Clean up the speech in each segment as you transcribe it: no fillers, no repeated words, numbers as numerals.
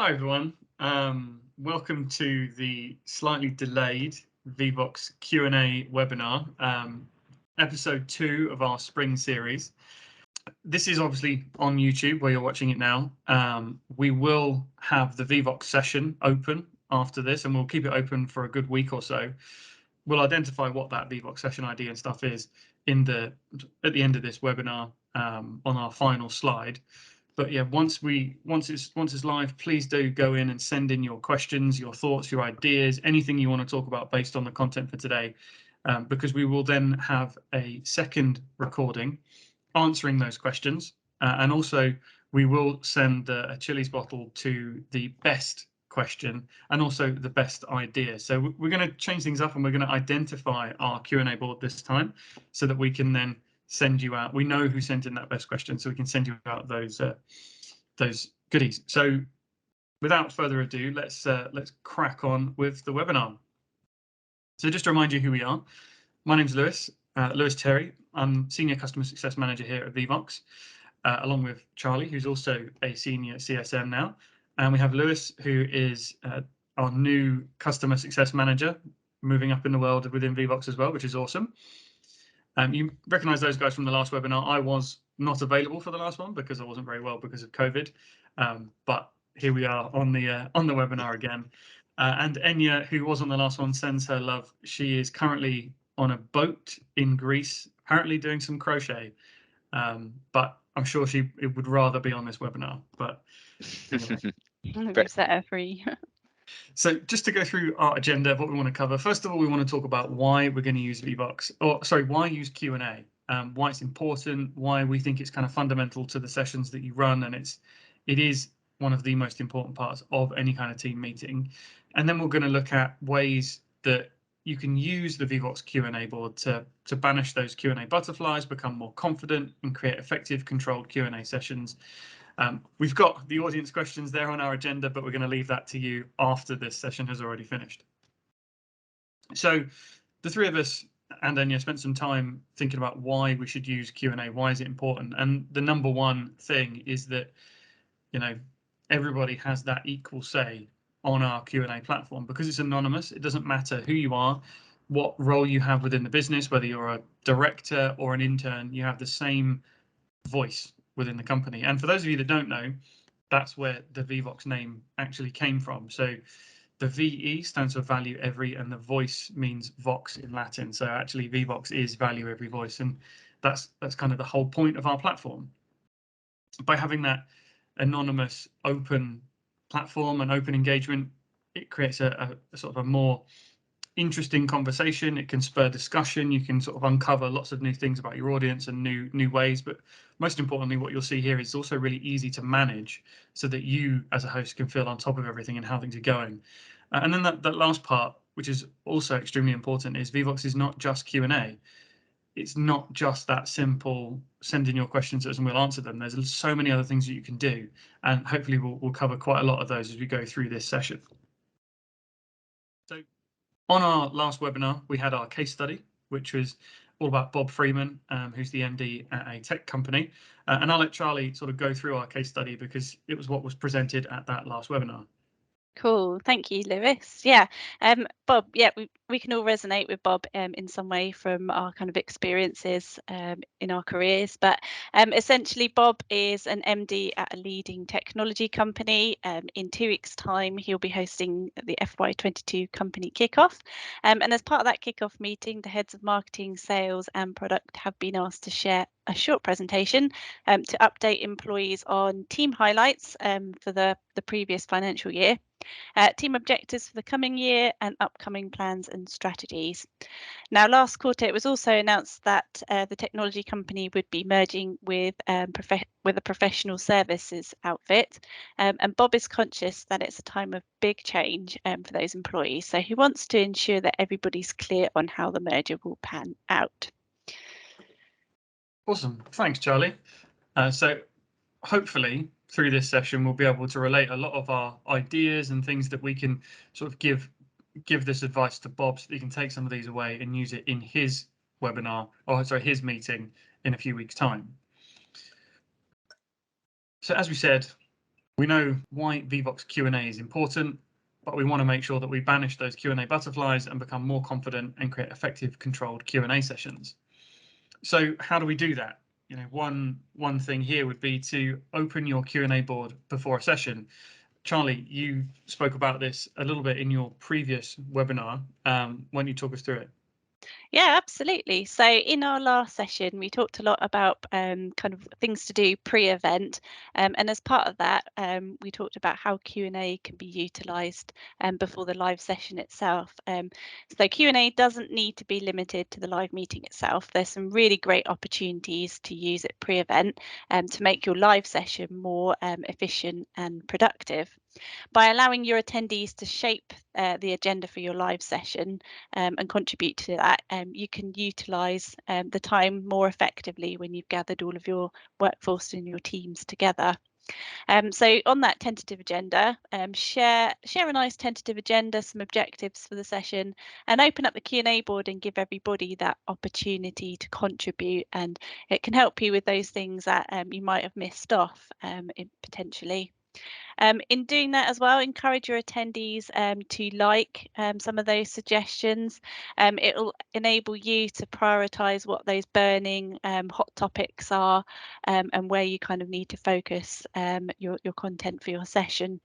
Hi everyone. Welcome to the slightly delayed VVox Q&A webinar, episode 2 of our spring series. This is obviously on YouTube where you're watching it now. We will have the VVox session open after this, and we'll keep it open for a good week or so. We'll identify what that VVox session ID and stuff is at the end of this webinar on our final slide. But yeah, once it's live, please do go in and send in your questions, your thoughts, your ideas, anything you want to talk about based on the content for today, because we will then have a second recording answering those questions, and also we will send a Chili's bottle to the best question and also the best idea. So we're going to change things up, and we're going to identify our Q&A board this time so that we can then send you out. We know who sent in that best question, so we can send you out those goodies. So without further ado, let's crack on with the webinar. So just to remind you who we are, my name's Lewis Terry. I'm Senior Customer Success Manager here at VVox, along with Charlie, who's also a Senior CSM now. And we have Lewis, who is our new Customer Success Manager, moving up in the world within VVox as well, which is awesome. You recognise those guys from the last webinar. I was not available for the last one because I wasn't very well because of COVID, but here we are on the webinar again. And Enya, who was on the last one, sends her love. She is currently on a boat in Greece, apparently doing some crochet, but I'm sure she would rather be on this webinar. But anyway. We've set her free. So just to go through our agenda, what we want to cover. First of all, we want to talk about why we're going to use VVox, or sorry, why use Q&A, why it's important, why we think it's kind of fundamental to the sessions that you run, and it is one of the most important parts of any kind of team meeting. And then we're going to look at ways that you can use the VVox Q&A board to banish those Q&A butterflies, become more confident, and create effective, controlled Q&A sessions. We've got the audience questions there on our agenda, but we're going to leave that to you after this session has already finished. So the three of us and Enya spent some time thinking about why we should use Q&A. Why is it important? And the number one thing is that, everybody has that equal say on our Q&A platform because it's anonymous. It doesn't matter who you are, what role you have within the business, whether you're a director or an intern, you have the same voice within the company. And for those of you that don't know, that's where the VVox name actually came from. So the VE stands for value every, and the voice means vox in Latin. So actually VVox is value every voice, and that's kind of the whole point of our platform. By having that anonymous open platform and open engagement, it creates a sort of a more interesting conversation. It can spur discussion. You can sort of uncover lots of new things about your audience and new ways. But most importantly, what you'll see here is also really easy to manage so that you as a host can feel on top of everything and how things are going. And then that last part, which is also extremely important, is VVox is not just Q&A. It's not just that simple, send in your questions to us and we'll answer them. There's so many other things that you can do. And hopefully we'll cover quite a lot of those as we go through this session. So on our last webinar, we had our case study, which was all about Bob Freeman, who's the MD at a tech company. And I'll let Charlie sort of go through our case study because it was what was presented at that last webinar. Cool. Thank you, Lewis. Yeah. Bob, yeah, we can all resonate with Bob in some way from our kind of experiences in our careers. But essentially, Bob is an MD at a leading technology company. In 2 weeks' time, he'll be hosting the FY22 company kickoff. And as part of that kickoff meeting, the heads of marketing, sales and product have been asked to share a short presentation to update employees on team highlights for the previous financial year, team objectives for the coming year and upcoming plans and strategies. Now, last quarter, it was also announced that the technology company would be merging with a professional services outfit. And Bob is conscious that it's a time of big change for those employees. So he wants to ensure that everybody's clear on how the merger will pan out. Awesome. Thanks, Charlie. So hopefully through this session, we'll be able to relate a lot of our ideas and things that we can sort of give this advice to Bob so that he can take some of these away and use it in his webinar, or sorry, his meeting in a few weeks' time. So as we said, We know why Vevox Q&A is important, but we want to make sure that we banish those Q&A butterflies and become more confident and create effective, controlled Q&A sessions. So how do we do that? You know, one thing here would be to open your Q&A board before a session. Charlie, you spoke about this a little bit in your previous webinar. Why don't you talk us through it? Yeah, absolutely. So in our last session, we talked a lot about kind of things to do pre-event, and as part of that, we talked about how Q&A can be utilised before the live session itself. So Q&A doesn't need to be limited to the live meeting itself. There's some really great opportunities to use it pre-event to make your live session more efficient and productive. By allowing your attendees to shape the agenda for your live session and contribute to that, you can utilise the time more effectively when you've gathered all of your workforce and your teams together. So on that tentative agenda, share a nice tentative agenda, some objectives for the session, and open up the Q&A board and give everybody that opportunity to contribute. And it can help you with those things that you might have missed off potentially. In doing that as well, encourage your attendees to like some of those suggestions. It will enable you to prioritise what those burning hot topics are and where you kind of need to focus your content for your session.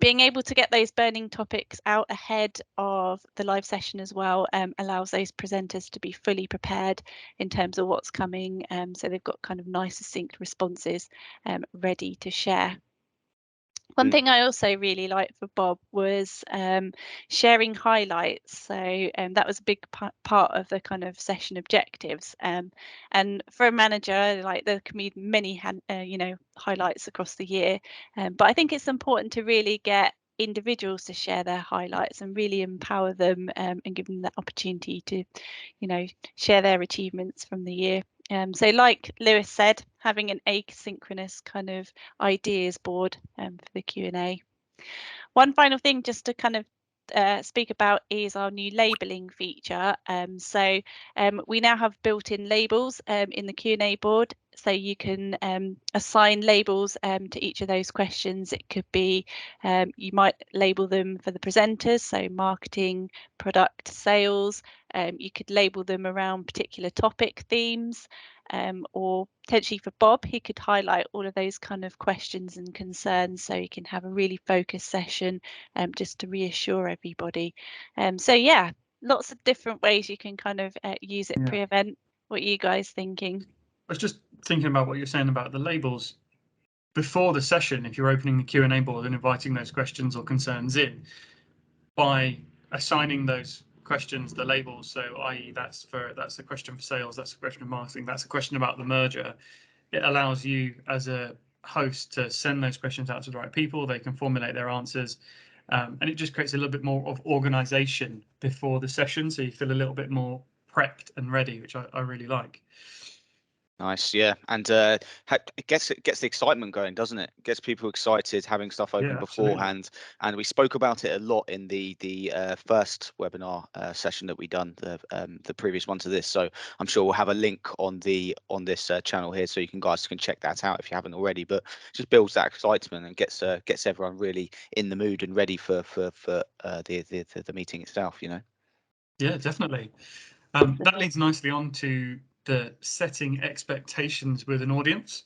Being able to get those burning topics out ahead of the live session as well allows those presenters to be fully prepared in terms of what's coming, so they've got kind of nice succinct responses ready to share. One thing I also really liked for Bob was sharing highlights. So that was a big part of the kind of session objectives. And for a manager, like there can be many, highlights across the year. But I think it's important to really get individuals to share their highlights and really empower them and give them that opportunity to, share their achievements from the year. So like Lewis said, having an asynchronous kind of ideas board for the Q&A. One final thing just to kind of speak about is our new labelling feature. So we now have built-in labels in the Q&A board, so you can assign labels to each of those questions. It could be, you might label them for the presenters, so marketing, product, sales. You could label them around particular topic themes, or potentially for Bob, he could highlight all of those kind of questions and concerns so he can have a really focused session just to reassure everybody. So yeah, lots of different ways you can kind of use it pre-event. What are you guys thinking? I was just thinking about what you're saying about the labels. Before the session, if you're opening the Q&A board and inviting those questions or concerns in, by assigning those questions the labels, so i.e. that's a question for sales, that's a question of marketing, that's a question about the merger, it allows you as a host to send those questions out to the right people. They can formulate their answers, and it just creates a little bit more of organization before the session, so you feel a little bit more prepped and ready, which I really like. Nice, yeah, and it gets the excitement going, doesn't it? Gets people excited, having stuff open beforehand. And we spoke about it a lot in the first webinar session that we done, the previous one to this. So I'm sure we'll have a link on this channel here, so you guys can check that out if you haven't already. But just builds that excitement and gets everyone really in the mood and ready for the meeting itself. Yeah, definitely. That leads nicely on to the setting expectations with an audience.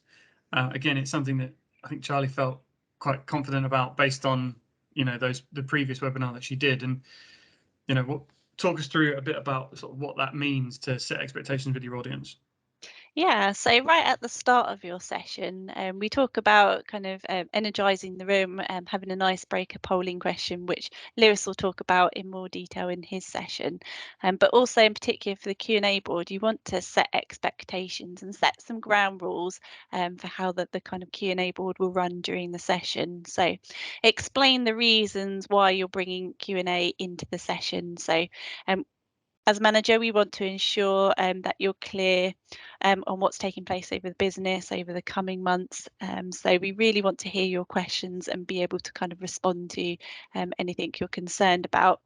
Again, it's something that I think Charlie felt quite confident about based on the previous webinar that she did, and talk us through a bit about sort of what that means to set expectations with your audience. Yeah, so right at the start of your session, we talk about kind of energising the room and having an icebreaker polling question, which Lewis will talk about in more detail in his session. But also in particular for the Q&A board, you want to set expectations and set some ground rules for how the kind of Q&A board will run during the session. So explain the reasons why you're bringing Q&A into the session. So as manager, we want to ensure that you're clear on what's taking place over the business over the coming months. So we really want to hear your questions and be able to kind of respond to anything you're concerned about.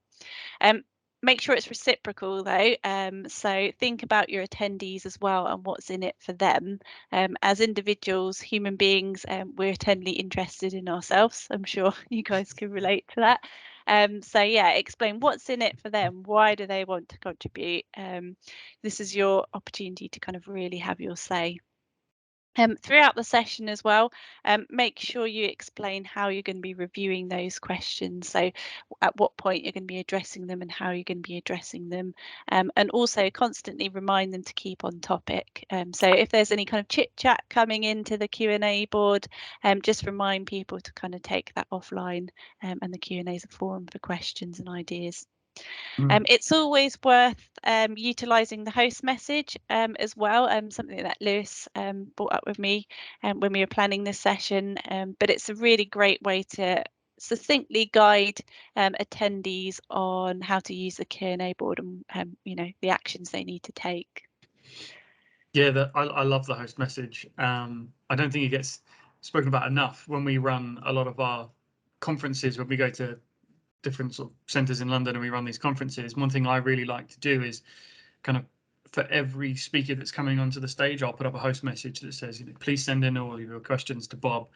Make sure it's reciprocal though. So think about your attendees as well and what's in it for them. As individuals, human beings, we're eternally interested in ourselves. I'm sure you guys can relate to that. So yeah, explain what's in it for them. Why do they want to contribute? This is your opportunity to kind of really have your say. Throughout the session as well, make sure you explain how you're going to be reviewing those questions. So at what point you're going to be addressing them and how you're going to be addressing them. And also constantly remind them to keep on topic. So if there's any kind of chit chat coming into the Q&A board, just remind people to kind of take that offline, and the Q&A is a forum for questions and ideas. It's always worth utilising the host message as well, something that Lewis brought up with me when we were planning this session, but it's a really great way to succinctly guide attendees on how to use the Q&A board and you know, the actions they need to take. Yeah, I love the host message. I don't think it gets spoken about enough when we run a lot of our conferences, when we go to different sort of centres in London and we run these conferences. One thing I really like to do is kind of, for every speaker that's coming onto the stage, I'll put up a host message that says, you know, please send in all of your questions to Bob.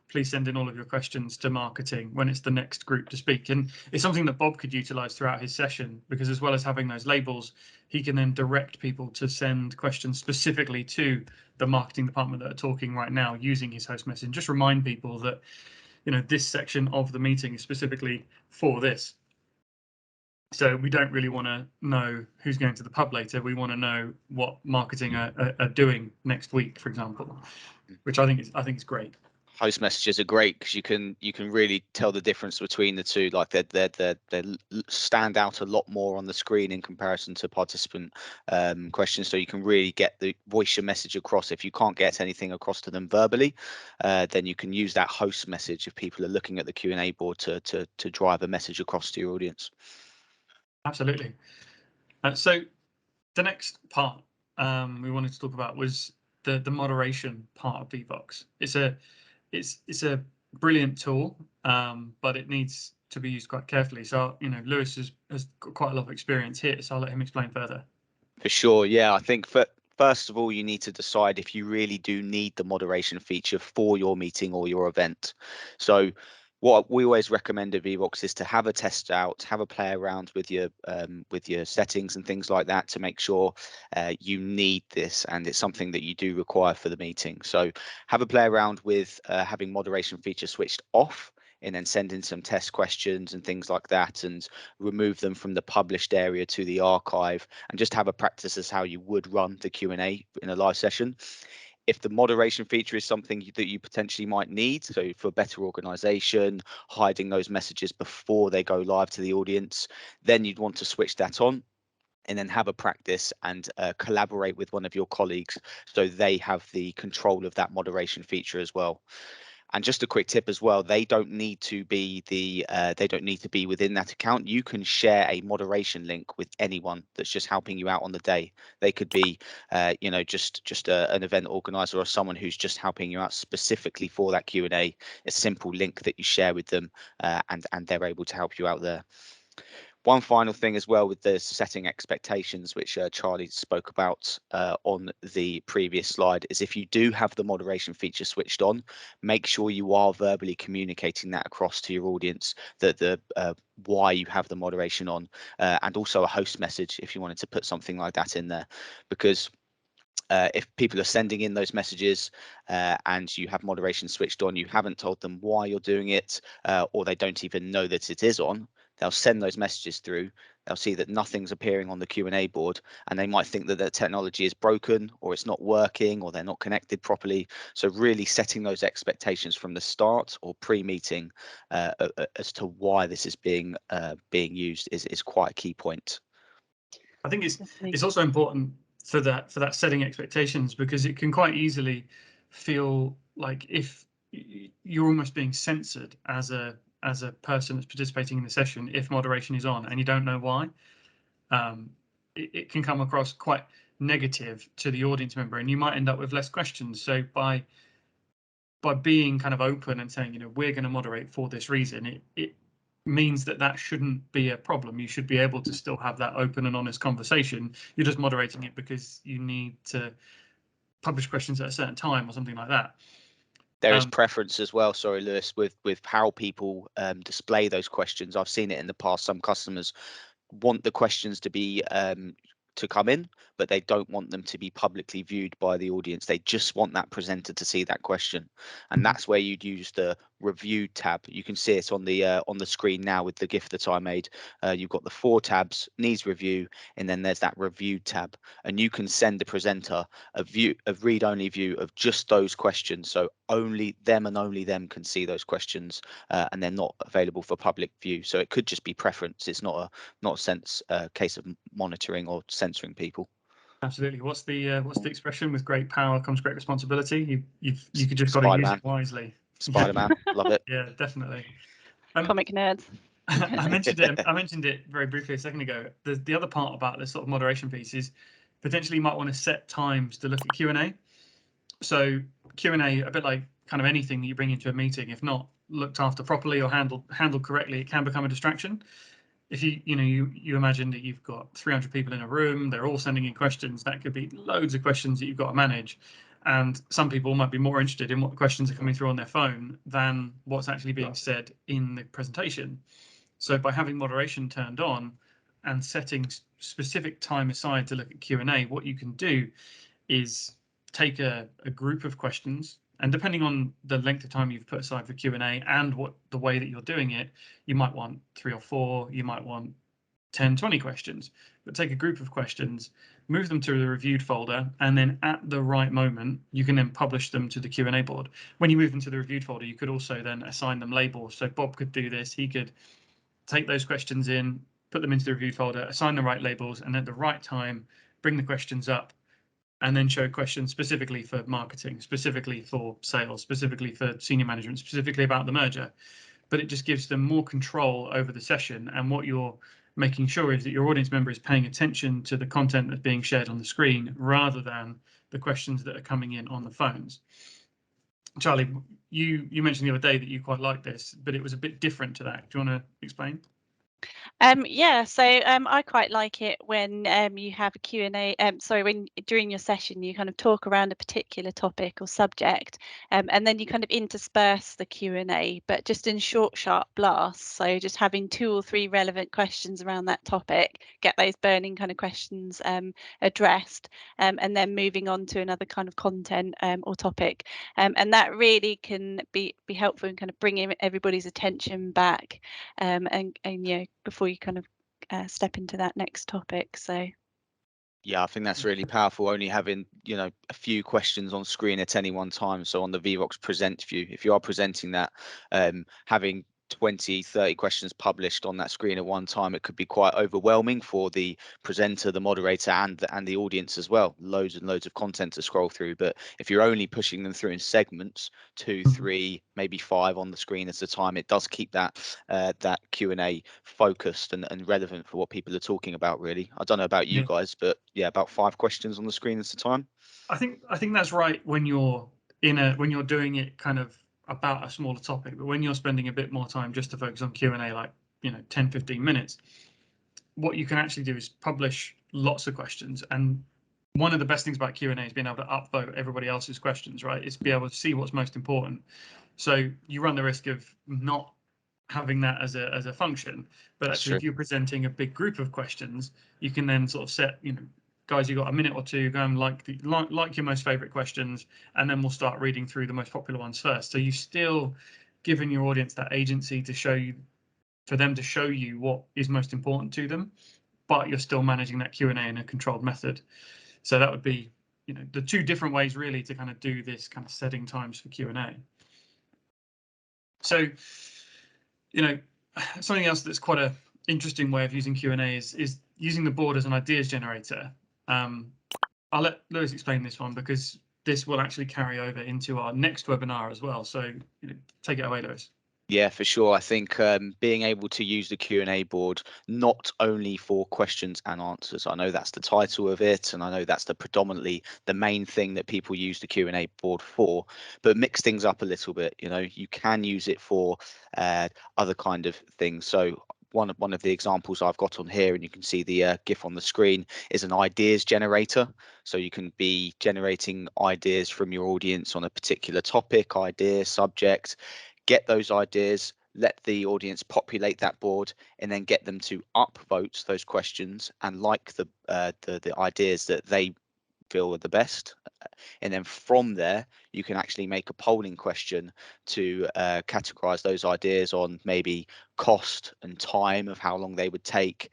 Please send in all of your questions to marketing when it's the next group to speak. And it's something that Bob could utilise throughout his session, because as well as having those labels, he can then direct people to send questions specifically to the marketing department that are talking right now using his host message. Just remind people that, you know, this section of the meeting is specifically for this. So we don't really want to know who's going to the pub later. We want to know what marketing are doing next week, for example, which I think is great. Host messages are great because you can really tell the difference between the two. Like they stand out a lot more on the screen in comparison to participant questions. So you can really get the voice your message across. If you can't get anything across to them verbally, then you can use that host message if people are looking at the Q&A board to drive a message across to your audience. Absolutely. So the next part we wanted to talk about was the moderation part of Vvox. It's a brilliant tool, but it needs to be used quite carefully. So, you know, Lewis has got quite a lot of experience here, so I'll let him explain further. For sure, yeah. I think first of all, you need to decide if you really do need the moderation feature for your meeting or your event. So what we always recommend at Vvox is to have a test out, have a play around with your settings and things like that to make sure you need this and it's something that you do require for the meeting. So have a play around with having moderation feature switched off, and then send in some test questions and things like that, and remove them from the published area to the archive, and just have a practice as how you would run the Q&A in a live session. If the moderation feature is something that you potentially might need, so for better organization, hiding those messages before they go live to the audience, then you'd want to switch that on and then have a practice and collaborate with one of your colleagues so they have the control of that moderation feature as well. And just a quick tip as well, they don't need to be within that account. You can share a moderation link with anyone that's just helping you out on the day. They could be, you know, just an event organizer or someone who's just helping you out specifically for that Q&A. A simple link that you share with them, and they're able to help you out there. One final thing as well with the setting expectations, which Charlie spoke about on the previous slide, is if you do have the moderation feature switched on, make sure you are verbally communicating that across to your audience, that why you have the moderation on, and also a host message if you wanted to put something like that in there, because if people are sending in those messages and you have moderation switched on, you haven't told them why you're doing it, or they don't even know that it is on, they'll send those messages through, they'll see that nothing's appearing on the Q&A board, and they might think that their technology is broken or it's not working or they're not connected properly. So really setting those expectations from the start or pre-meeting as to why this is being used is quite a key point. I think it's also important for that setting expectations, because it can quite easily feel like if you're almost being censored as a person that's participating in the session if moderation is on and you don't know why. It can come across quite negative to the audience member, and you might end up with less questions. So by being kind of open and saying, you know, we're going to moderate for this reason, it means that shouldn't be a problem. You should be able to still have that open and honest conversation. You're just moderating it because you need to publish questions at a certain time or something like that. There is preference as well, sorry, Lewis, with how people display those questions. I've seen it in the past. Some customers want the questions to be to come in, but they don't want them to be publicly viewed by the audience. They just want that presenter to see that question, and that's where you'd use the review tab. You can see it on the screen now with the GIF that I made. You've got the 4 tabs: needs review, and then there's that review tab, and you can send the presenter a read-only view of just those questions, so only them and only them can see those questions, and they're not available for public view. So it could just be preference. It's not a case of monitoring or censoring people. Absolutely. What's the expression? With great power comes great responsibility. You could just got to use it wisely. Spider-Man, love it. Yeah, definitely. Comic nerds. I mentioned it very briefly a second ago. The other part about this sort of moderation piece is potentially you might want to set times to look at Q&A. So Q&A, a bit like kind of anything that you bring into a meeting, if not looked after properly or handled correctly, it can become a distraction. If you imagine that you've got 300 people in a room, they're all sending in questions. That could be loads of questions that you've got to manage. And some people might be more interested in what questions are coming through on their phone than what's actually being said in the presentation. So by having moderation turned on and setting specific time aside to look at Q&A, what you can do is take a group of questions, and depending on the length of time you've put aside for Q&A and what the way that you're doing it, you might want 3 or 4, you might want 10, 20 questions, but take a group of questions, move them to the reviewed folder, and then at the right moment, you can then publish them to the Q&A board. When you move them to the reviewed folder, you could also then assign them labels. So Bob could do this. He could take those questions in, put them into the reviewed folder, assign the right labels, and at the right time, bring the questions up, and then show questions specifically for marketing, specifically for sales, specifically for senior management, specifically about the merger. But it just gives them more control over the session. And what you're making sure is that your audience member is paying attention to the content that's being shared on the screen rather than the questions that are coming in on the phones. Charlie, you mentioned the other day that you quite like this, but it was a bit different to that. Do you want to explain? Yeah, so I quite like it when you have a Q&A, when during your session you kind of talk around a particular topic or subject, and then you kind of intersperse the Q&A, but just in short, sharp blasts. So just having 2 or 3 relevant questions around that topic, get those burning kind of questions addressed, and then moving on to another kind of content or topic. And that really can be helpful in kind of bringing everybody's attention back, and before you kind of step into that next topic. So yeah, I think that's really powerful, only having a few questions on screen at any one time. So on the Vevox present view, if you are presenting that, having 20-30 questions published on that screen at one time, it could be quite overwhelming for the presenter, the moderator, and the audience as well. Loads and loads of content to scroll through. But if you're only pushing them through in segments, 2, 3, maybe 5 on the screen at a time, it does keep that Q&A focused and relevant for what people are talking about, really. I don't know about you guys, but yeah, about 5 questions on the screen at a time. I think that's right when you're doing it kind of about a smaller topic, but when you're spending a bit more time just to focus on Q&A, like 10-15 minutes, what you can actually do is publish lots of questions. And one of the best things about Q&A is being able to upvote everybody else's questions, right? It's be able to see what's most important. So you run the risk of not having that as a function, but actually if you're presenting a big group of questions, you can then sort of set, guys, you got a minute or two, go and like your most favorite questions, and then we'll start reading through the most popular ones first. So you've still given your audience that agency for them to show you what is most important to them, but you're still managing that Q&A in a controlled method. So that would be, the 2 different ways really to kind of do this kind of setting times for Q&A. So, something else that's quite an interesting way of using Q&A is using the board as an ideas generator. I'll let Lewis explain this one because this will actually carry over into our next webinar as well. So take it away, Lewis. Yeah, for sure. I think being able to use the Q&A board not only for questions and answers. I know that's the title of it, and I know that's predominantly the main thing that people use the Q&A board for, but mix things up a little bit. You know, you can use it for other kind of things. So one of the examples I've got on here, and you can see the GIF on the screen, is an ideas generator. So you can be generating ideas from your audience on a particular topic, idea, subject. Get those ideas, let the audience populate that board, and then get them to upvote those questions and like the ideas that they feel are the best. And then from there, you can actually make a polling question to categorize those ideas on maybe cost and time of how long they would take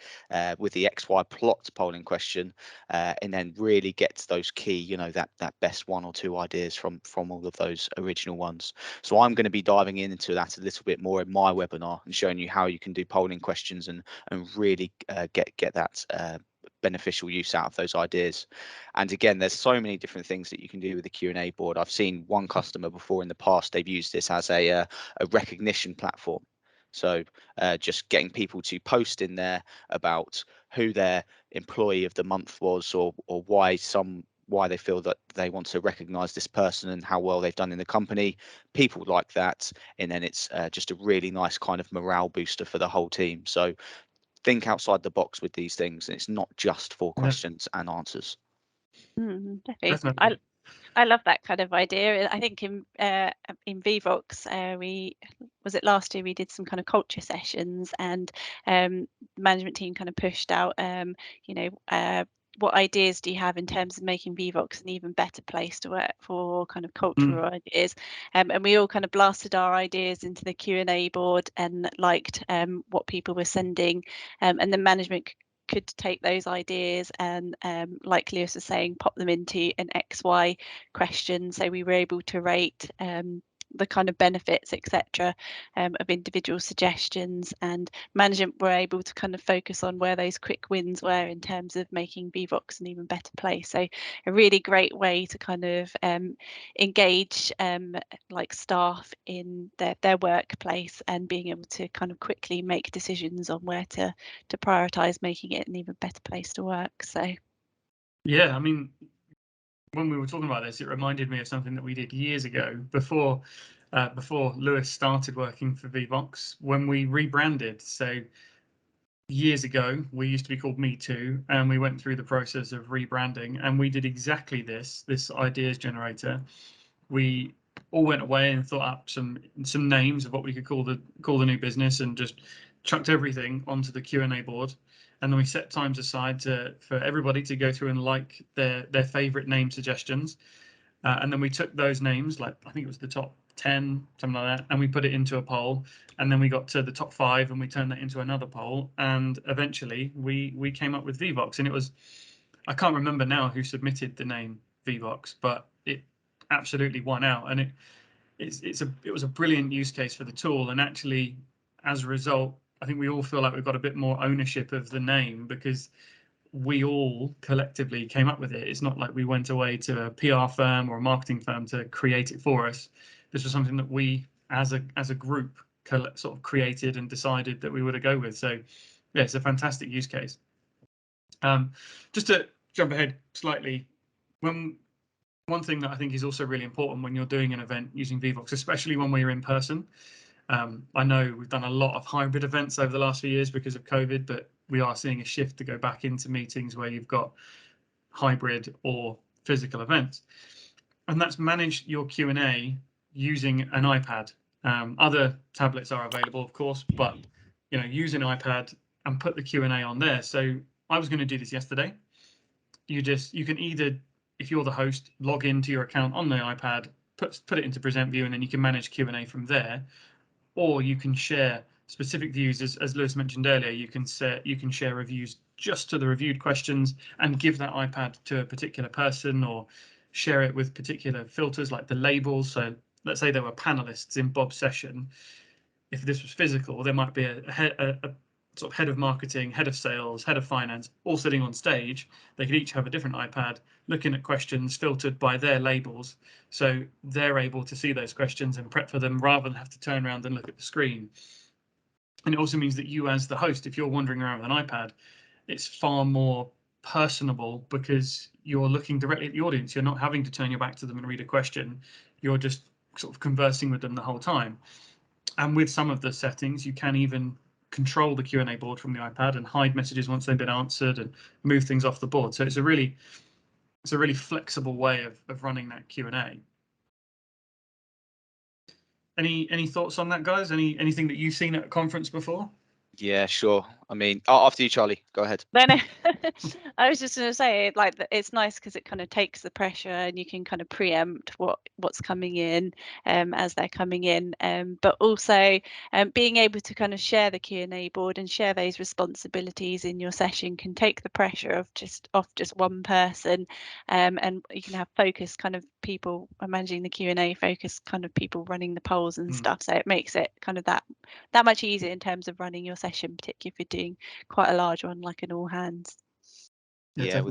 with the XY plot polling question, and then really get to those key, you know, that best 1 or 2 ideas from all of those original ones. So I'm going to be diving into that a little bit more in my webinar and showing you how you can do polling questions and really get that beneficial use out of those ideas. And again, there's so many different things that you can do with the Q&A board. I've seen one customer before in the past, they've used this as a recognition platform. So just getting people to post in there about who their employee of the month was, or why they feel that they want to recognize this person and how well they've done in the company. People like that, and then it's just a really nice kind of morale booster for the whole team. So think outside the box with these things, and it's not just for questions and answers. Definitely. I love that kind of idea. I think in Vevox, was it last year, we did some kind of culture sessions, and the management team kind of pushed out, you know, what ideas do you have in terms of making Vevox an even better place to work for, kind of cultural ideas, and we all kind of blasted our ideas into the Q&A board and liked what people were sending, and the management could take those ideas and, like Lewis was saying, pop them into an XY question. So we were able to rate the kind of benefits, etc., of individual suggestions, and management were able to kind of focus on where those quick wins were in terms of making Vevox an even better place. So a really great way to kind of engage like staff in their workplace, and being able to kind of quickly make decisions on where to prioritize making it an even better place to work. So yeah, I mean, when we were talking about this, it reminded me of something that we did years ago before Lewis started working for Vevox, when we rebranded. So years ago, we used to be called Me Too, and we went through the process of rebranding, and we did exactly this ideas generator. We all went away and thought up some names of what we could call the new business, and just chucked everything onto the Q&A board. And then we set times aside for everybody to go through and like their favorite name suggestions. And then we took those names, like I think it was the top 10, something like that, and we put it into a poll. And then we got to the top 5 and we turned that into another poll. And eventually we came up with Vevox. And it was, I can't remember now who submitted the name Vevox, but it absolutely won out. And it was a brilliant use case for the tool. And actually, as a result, I think we all feel like we've got a bit more ownership of the name, because we all collectively came up with it. It's not like we went away to a PR firm or a marketing firm to create it for us. This was something that we, as a group, sort of created and decided that we were to go with. So yeah, it's a fantastic use case. Just to jump ahead slightly, one thing that I think is also really important when you're doing an event using Vevox, especially when we're in person. I know we've done a lot of hybrid events over the last few years because of COVID, but we are seeing a shift to go back into meetings where you've got hybrid or physical events. And that's manage your Q&A using an iPad. Other tablets are available, of course, but use an iPad and put the Q&A on there. So I was going to do this yesterday. You can either, if you're the host, log into your account on the iPad, put it into Present View, and then you can manage Q&A from there. Or you can share specific views, as Lewis mentioned earlier. You can share reviews just to the reviewed questions and give that iPad to a particular person, or share it with particular filters like the labels. So let's say there were panelists in Bob's session. If this was physical, there might be a sort of head of marketing, head of sales, head of finance, all sitting on stage. They could each have a different iPad looking at questions filtered by their labels. So they're able to see those questions and prep for them rather than have to turn around and look at the screen. And it also means that you as the host, if you're wandering around with an iPad, it's far more personable because you're looking directly at the audience. You're not having to turn your back to them and read a question. You're just sort of conversing with them the whole time. And with some of the settings, you can even control the Q&A board from the iPad and hide messages once they've been answered and move things off the board. So it's a really flexible way of running that Q&A. Any thoughts on that, guys? Anything that you've seen at a conference before? Yeah, sure. I mean, after you, Charlie, go ahead. No, I was just going to say, like, it's nice because it kind of takes the pressure and you can kind of preempt what's coming in as they're coming in, but also being able to kind of share the Q&A board and share those responsibilities in your session can take the pressure off just one person, and you can have focused kind of people managing the Q&A, focused kind of people running the polls and stuff. So it makes it kind of that much easier in terms of running your session, particularly if you're doing quite a large one like an all hands. Yeah,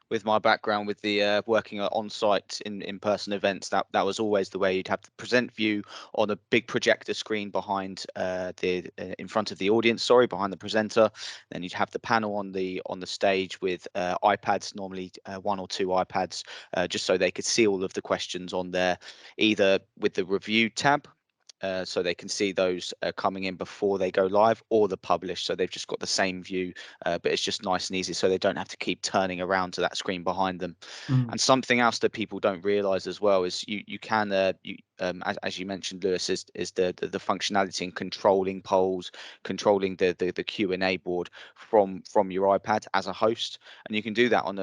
with my background with the working on site in person events, that was always the way. You'd have the present view on a big projector screen behind in front of the audience, behind the presenter. Then you'd have the panel on the stage with iPads, normally 1 or 2 iPads, just so they could see all of the questions on there, either with the review tab, so they can see those coming in before they go live, or the publish, so they've just got the same view, but it's just nice and easy, so they don't have to keep turning around to that screen behind them. And something else that people don't realize as well is you can as you mentioned, Lewis, is the functionality in controlling polls, controlling the Q&A board from your iPad as a host, and you can do that on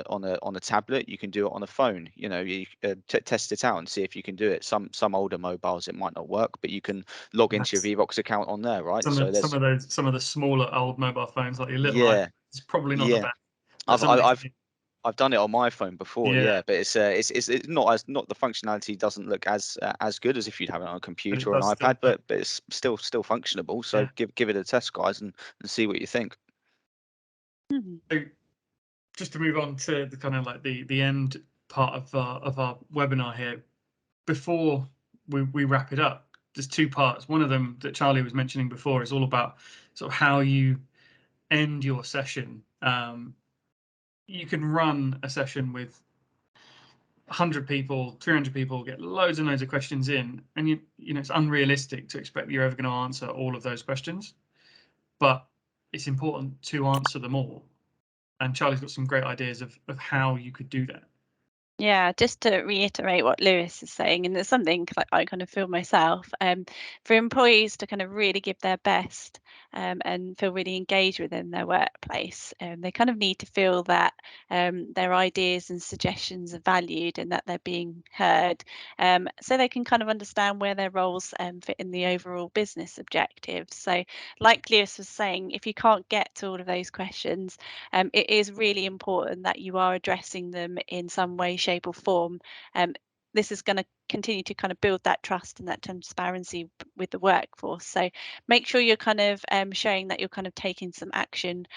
a tablet. You can do it on a phone. You test it out and see if you can do it. Some older mobiles it might not work, but you can log into your Vevox account on there, right? Some of the smaller old mobile phones, like your little iPad, it's probably not the best. I've done it on my phone before, but it's not the functionality doesn't look as good as if you'd have it on a computer or an iPad, but it's still functionable. So give it a test, guys, and see what you think. So just to move on to the kind of like the end part of our webinar here, before we wrap it up, there's 2 parts. One of them that Charlie was mentioning before is all about sort of how you end your session. You can run a session with 100 people, 300 people, get loads and loads of questions in, and you know it's unrealistic to expect that you're ever going to answer all of those questions, but it's important to answer them all. And Charlie's got some great ideas of how you could do that. Yeah, just to reiterate what Lewis is saying, and there's something like I kind of feel myself, for employees to kind of really give their best and feel really engaged within their workplace, they kind of need to feel that their ideas and suggestions are valued and that they're being heard, so they can kind of understand where their roles fit in the overall business objectives. So like Lewis was saying, if you can't get to all of those questions, it is really important that you are addressing them in some way, shape or form. This is going to continue to kind of build that trust and that transparency with the workforce. So make sure you're kind of showing that you're kind of taking some action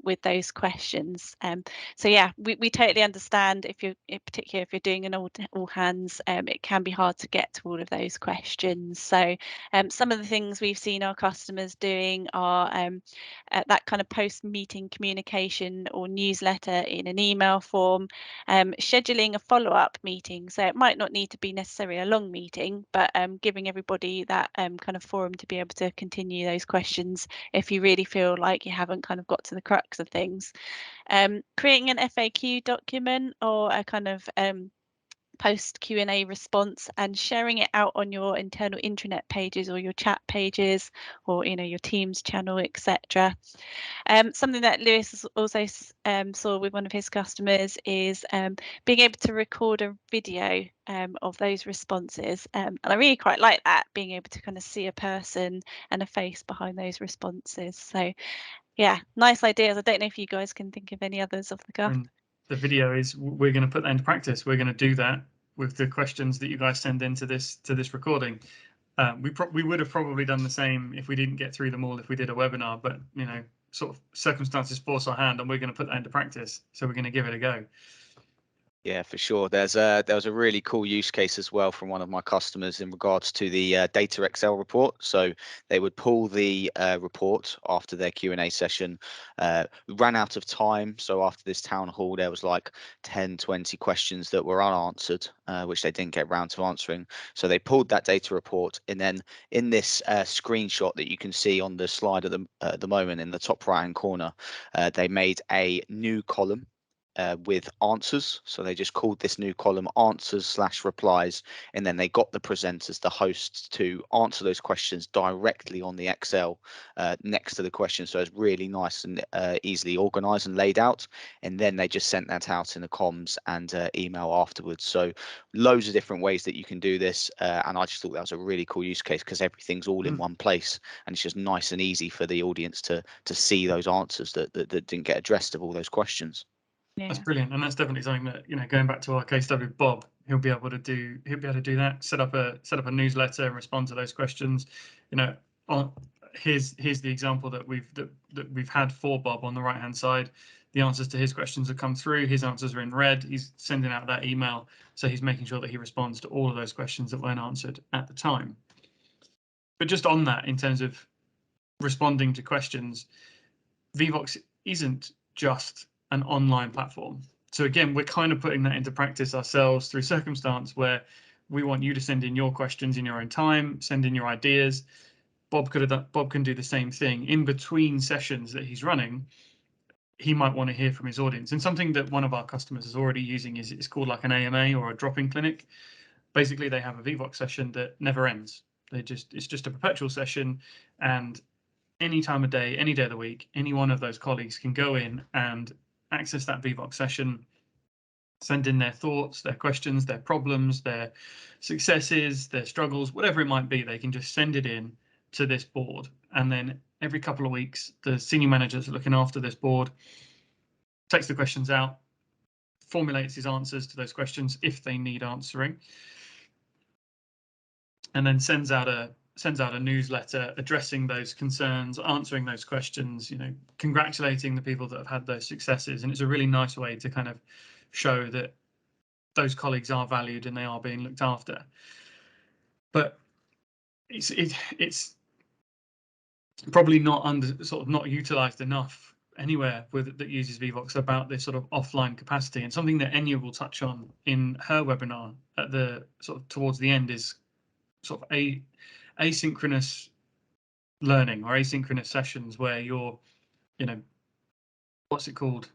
with those questions. So yeah, we totally understand if you're, particularly if you're doing an all hands, it can be hard to get to all of those questions. So some of the things we've seen our customers doing are that kind of post-meeting communication or newsletter in an email form, scheduling a follow-up meeting. So it might not need to be necessarily a long meeting, but giving everybody that kind of forum to be able to continue those questions if you really feel like you haven't kind of got to the crux of things. Creating an FAQ document or a kind of post Q&A response and sharing it out on your internal intranet pages or your chat pages or your Teams channel, etc. Something that Lewis also saw with one of his customers is being able to record a video of those responses, and I really quite like that, being able to kind of see a person and a face behind those responses. So yeah, nice ideas. I don't know if you guys can think of any others off the cuff. And the video is, we're going to put that into practice. We're going to do that with the questions that you guys send into this recording. We would have probably done the same if we didn't get through them all if we did a webinar, but sort of circumstances force our hand, and we're going to put that into practice. So we're going to give it a go. Yeah, for sure. There was a really cool use case as well from one of my customers in regards to the data Excel report. So they would pull the report after their Q&A session, ran out of time. So after this town hall, there was like 10, 20 questions that were unanswered, which they didn't get round to answering. So they pulled that data report, and then in this screenshot that you can see on the slide at the moment in the top right-hand corner, they made a new column with answers. So they just called this new column answers/replies, and then they got the presenters, the hosts, to answer those questions directly on the Excel next to the question. So it's really nice and easily organized and laid out. And then they just sent that out in the comms and email afterwards. So loads of different ways that you can do this. And I just thought that was a really cool use case because everything's all in one place, and it's just nice and easy for the audience to see those answers that didn't get addressed of all those questions. Yeah. That's brilliant, and that's definitely something that, you know, going back to our case study with Bob, he'll be able to do that. Set up a newsletter and respond to those questions. You know, here's the example that we've had for Bob on the right hand side. The answers to his questions have come through. His answers are in red. He's sending out that email, so he's making sure that he responds to all of those questions that weren't answered at the time. But just on that, in terms of responding to questions, Vevox isn't just an online platform. So again, we're kind of putting that into practice ourselves through Circumstance, where we want you to send in your questions in your own time, send in your ideas. Bob can do the same thing in between sessions that he's running. He might want to hear from his audience. And something that one of our customers is already using is it's called like an AMA or a drop-in clinic. Basically, they have a Vevox session that never ends. It's just a perpetual session, and any time of day, any day of the week, any one of those colleagues can go in and access that Vevox session, send in their thoughts, their questions, their problems, their successes, their struggles, whatever it might be. They can just send it in to this board. And then every couple of weeks, the senior managers looking after this board takes the questions out, formulates his answers to those questions if they need answering, and then sends out a newsletter addressing those concerns, answering those questions, you know, congratulating the people that have had those successes. And it's a really nice way to kind of show that those colleagues are valued and they are being looked after. But it's probably not utilized enough anywhere that uses Vevox about this sort of offline capacity. And something that Enya will touch on in her webinar at the sort of towards the end is sort of asynchronous learning or asynchronous sessions where you're, you know, what's it called?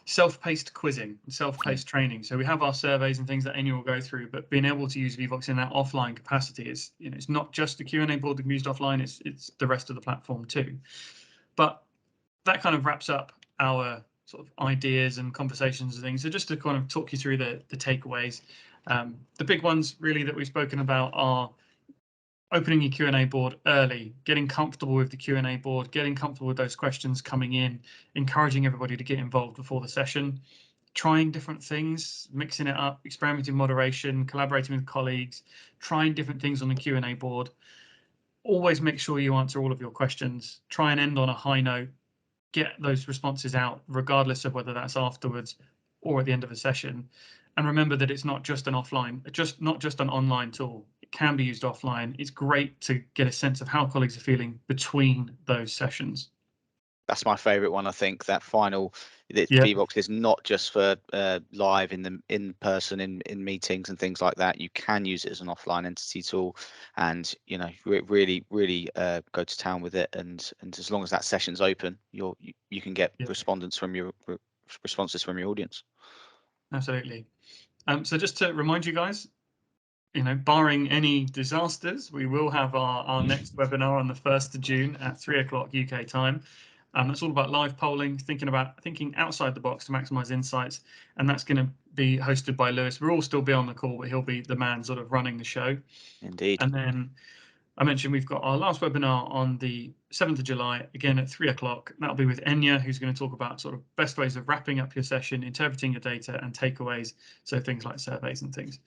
Self-paced quizzing, self-paced training. So we have our surveys and things that Enya will go through, but being able to use Vevox in that offline capacity is, you know, it's not just the Q&A board that can be used offline, it's the rest of the platform too. But that kind of wraps up our sort of ideas and conversations and things. So just to kind of talk you through the takeaways, the big ones really that we've spoken about are opening your Q&A board early, getting comfortable with the Q&A board, getting comfortable with those questions coming in, encouraging everybody to get involved before the session, trying different things, mixing it up, experimenting moderation, collaborating with colleagues, trying different things on the Q&A board. Always make sure you answer all of your questions. Try and end on a high note. Get those responses out, regardless of whether that's afterwards or at the end of a session. And remember that it's not just an online tool. It can be used offline. It's great to get a sense of how colleagues are feeling between those sessions. That's my favorite one. I think that final, Vevox is not just for live in person in meetings and things like that. You can use it as an offline entity tool, and you know, really go to town with it. And as long as that session's open, you can get responses from your audience. Absolutely. So just to remind you guys, you know, barring any disasters, we will have our next webinar on the 1st of June at 3 o'clock UK time. That's all about live polling, thinking outside the box to maximize insights. And that's going to be hosted by Lewis. We'll all still be on the call, but he'll be the man sort of running the show. Indeed. And then I mentioned we've got our last webinar on the 7th of July, again at 3 o'clock. That'll be with Enya, who's going to talk about sort of best ways of wrapping up your session, interpreting your data and takeaways. So things like surveys and things.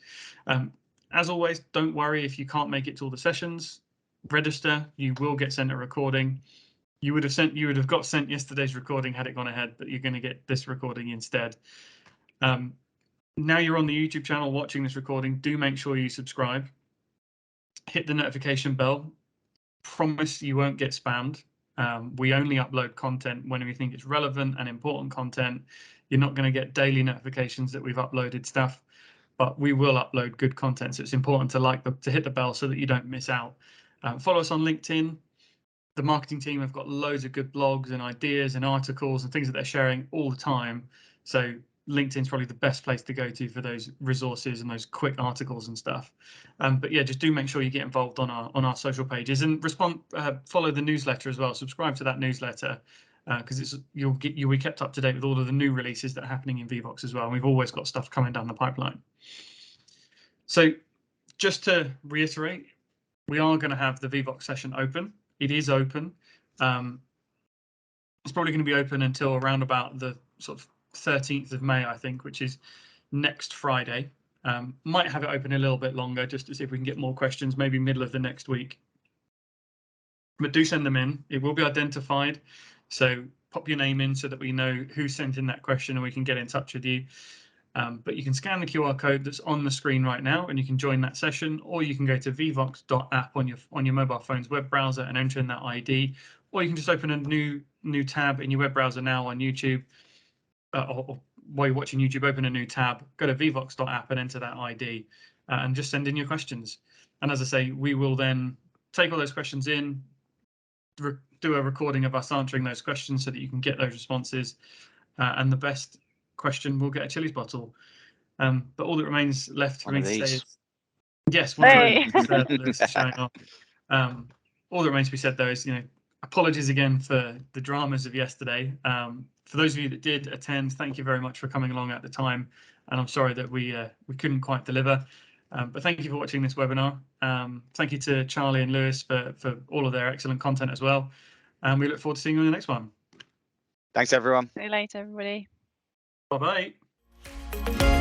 As always, don't worry if you can't make it to all the sessions. Register, you will get sent a recording. you would have got sent yesterday's recording had it gone ahead, but you're going to get this recording instead. Now you're on the YouTube channel watching this recording, do make sure you subscribe. Hit the notification bell. Promise you won't get spammed. We only upload content when we think it's relevant and important content. You're not going to get daily notifications that we've uploaded stuff, but we will upload good content. So it's important to hit the bell so that you don't miss out. Follow us on LinkedIn. The marketing team have got loads of good blogs and ideas and articles and things that they're sharing all the time. So LinkedIn's probably the best place to go to for those resources and those quick articles and stuff. But yeah, just do make sure you get involved on our social pages and follow the newsletter as well. Subscribe to that newsletter because you'll be kept up to date with all of the new releases that are happening in Vevox as well. And we've always got stuff coming down the pipeline. So just to reiterate, we are going to have the Vevox session open. It is open. It's probably going to be open until around about the sort of 13th of May, I think, which is next Friday. Might have it open a little bit longer just to see if we can get more questions, maybe middle of the next week. But do send them in. It will be identified. So pop your name in so that we know who sent in that question and we can get in touch with you. But you can scan the QR code that's on the screen right now and you can join that session, or you can go to vevox.app on your mobile phone's web browser and enter in that ID, or you can just open a new tab in your web browser now on YouTube. Or while you're watching YouTube, open a new tab, go to vevox.app and enter that ID and just send in your questions. And as I say, we will then take all those questions in, do a recording of us answering those questions so that you can get those responses. And the best question will get a Chili's bottle. But all that remains left for me to say is, yes, one of those is showing off. All that remains to be said though is, apologies again for the dramas of yesterday. For those of you that did attend, thank you very much for coming along at the time. And I'm sorry that we couldn't quite deliver. But thank you for watching this webinar. Thank you to Charlie and Lewis for all of their excellent content as well. And we look forward to seeing you in the next one. Thanks, everyone. See you later, everybody. Bye-bye.